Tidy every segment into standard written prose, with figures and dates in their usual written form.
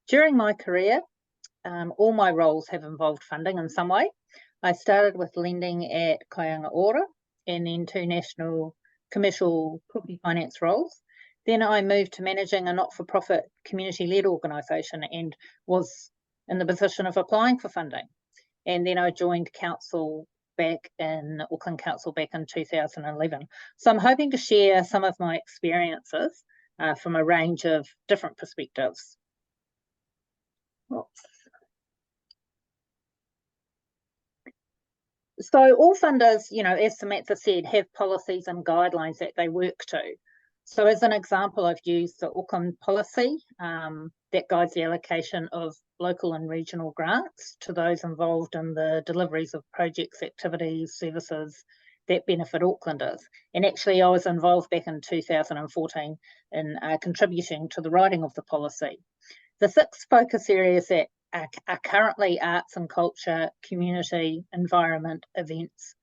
During my career, all my roles have involved funding in some way. I started with lending at Kaianga Ora and then two national commercial property finance roles. Then I moved to managing a not-for-profit community-led organisation and was in the position of applying for funding. And then I joined council back in Auckland Council back in 2011. So I'm hoping to share some of my experiences from a range of different perspectives. Oops. So all funders, as Samantha said, have policies and guidelines that they work to. So as an example, I've used the Auckland policy that guides the allocation of local and regional grants to those involved in the deliveries of projects, activities, services that benefit Aucklanders. And actually, I was involved back in 2014 in contributing to the writing of the policy. The 6 focus areas that are currently arts and culture, community, environment, events,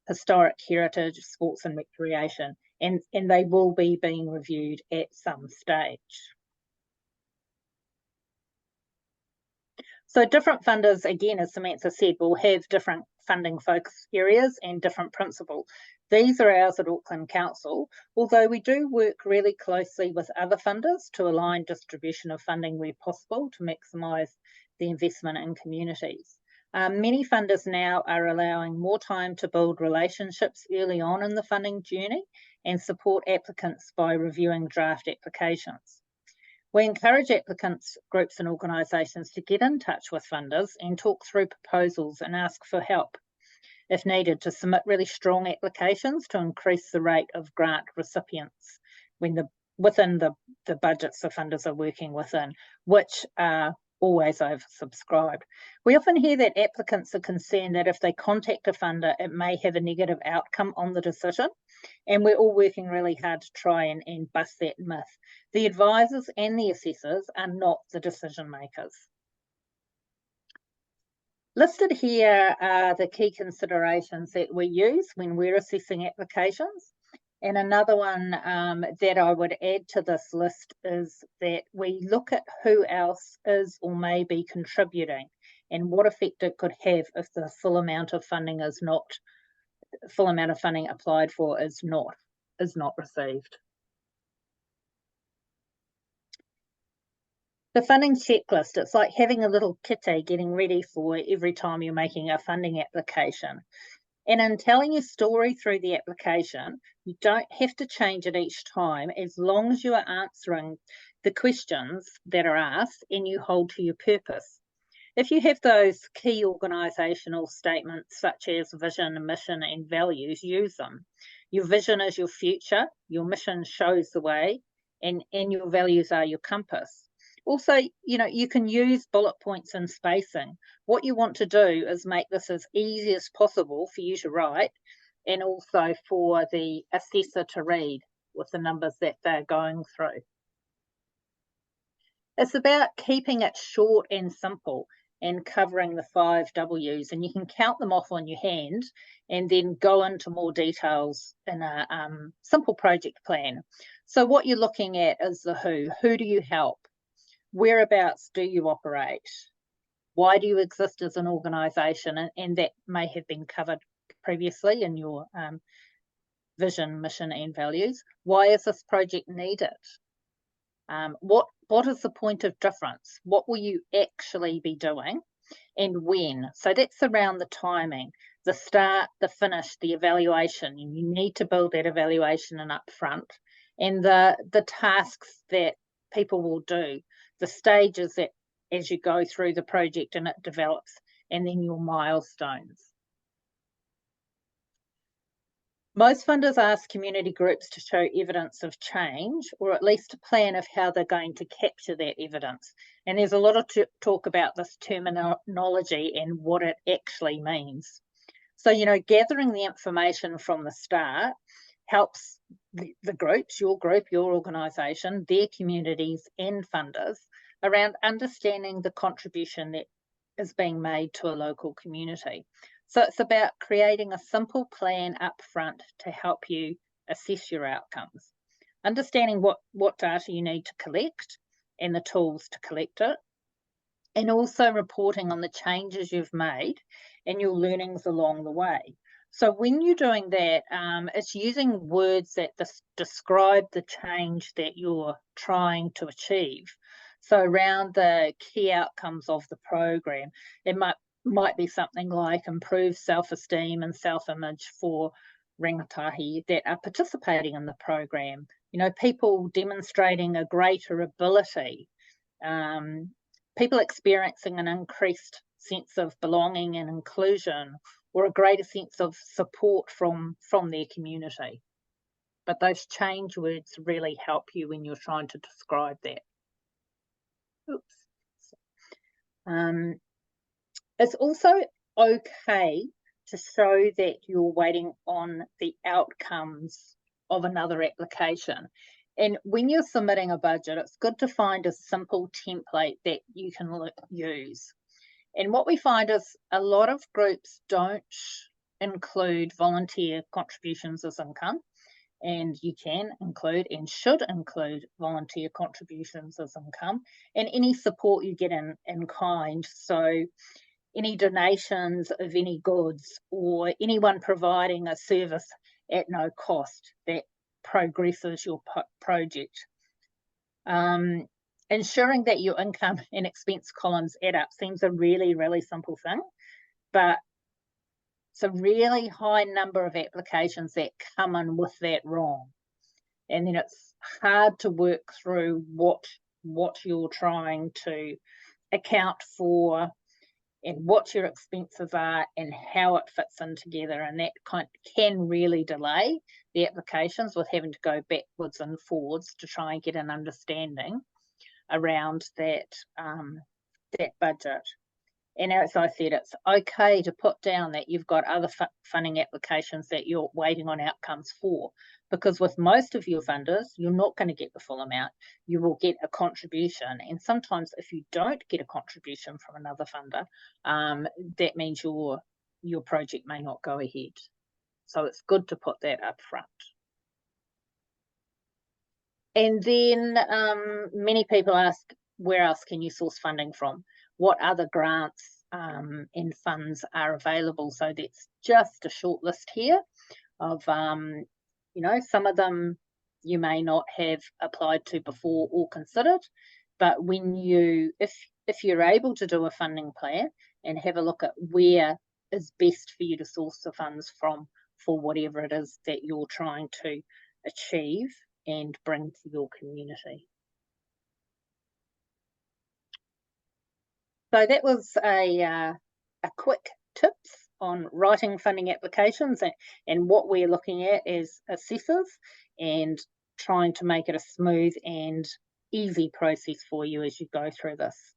historic heritage, sports and recreation, and they will be being reviewed at some stage. So different funders, again, as Samantha said, will have different funding focus areas and different principles. These are ours at Auckland Council, although we do work really closely with other funders to align distribution of funding where possible to maximise the investment in communities. Many funders now are allowing more time to build relationships early on in the funding journey and support applicants by reviewing draft applications. We encourage applicants, groups and organisations to get in touch with funders and talk through proposals and ask for help, if needed, to submit really strong applications to increase the rate of grant recipients within the budgets the funders are working within, which are always oversubscribed. We often hear that applicants are concerned that if they contact a funder, it may have a negative outcome on the decision, and we're all working really hard to try and bust that myth. The advisors and the assessors are not the decision makers. Listed here are the key considerations that we use when we're assessing applications. And another one that I would add to this list is that we look at who else is or may be contributing and what effect it could have if the full amount of funding applied for is not received. The funding checklist, it's like having a little kitty getting ready for every time you're making a funding application. And in telling your story through the application, you don't have to change it each time as long as you are answering the questions that are asked and you hold to your purpose. If you have those key organisational statements such as vision, mission and values, use them. Your vision is your future, your mission shows the way, and your values are your compass. Also, you can use bullet points and spacing. What you want to do is make this as easy as possible for you to write and also for the assessor to read with the numbers that they're going through. It's about keeping it short and simple and covering the 5 W's, and you can count them off on your hand and then go into more details in a simple project plan. So what you're looking at is the who. Who do you help? Whereabouts do you operate? Why do you exist as an organisation? And that may have been covered previously in your vision, mission and values. Why is this project needed? What is the point of difference? What will you actually be doing and when? So that's around the timing, the start, the finish, the evaluation. And you need to build that evaluation in up front, and the tasks that people will do, the stages that as you go through the project and it develops, and then your milestones. Most funders ask community groups to show evidence of change, or at least a plan of how they're going to capture that evidence. And there's a lot of talk about this terminology and what it actually means. So, gathering the information from the start helps the groups, your group, your organisation, their communities and funders around understanding the contribution that is being made to a local community. So it's about creating a simple plan up front to help you assess your outcomes, understanding what data you need to collect and the tools to collect it, and also reporting on the changes you've made and your learnings along the way. So when you're doing that, it's using words that describe the change that you're trying to achieve. So around the key outcomes of the program, it might be something like improved self-esteem and self-image for rangatahi that are participating in the program. You know, people demonstrating a greater ability, people experiencing an increased sense of belonging and inclusion, or a greater sense of support from their community. But those change words really help you when you're trying to describe that. Oops. It's also okay to show that you're waiting on the outcomes of another application. And when you're submitting a budget, it's good to find a simple template that you can use. And what we find is a lot of groups don't include volunteer contributions as income, and you can include and should include volunteer contributions as income, and any support you get in kind. So any donations of any goods or anyone providing a service at no cost that progresses your project. Ensuring that your income and expense columns add up seems a really, really simple thing, but it's a really high number of applications that come in with that wrong. And then it's hard to work through what you're trying to account for and what your expenses are and how it fits in together. And that can really delay the applications with having to go backwards and forwards to try and get an understanding around that budget. And as I said, it's okay to put down that you've got other funding applications that you're waiting on outcomes for, because with most of your funders, you're not going to get the full amount. You will get a contribution. And sometimes if you don't get a contribution from another funder, that means your project may not go ahead. So it's good to put that up front. And then many people ask, where else can you source funding from? What other grants and funds are available? So that's just a short list here of, you know, some of them you may not have applied to before or considered, but when if you're able to do a funding plan and have a look at where is best for you to source the funds from for whatever it is that you're trying to achieve and bring to your community. So that was a quick tips on writing funding applications and what we're looking at as assessors, and trying to make it a smooth and easy process for you as you go through this.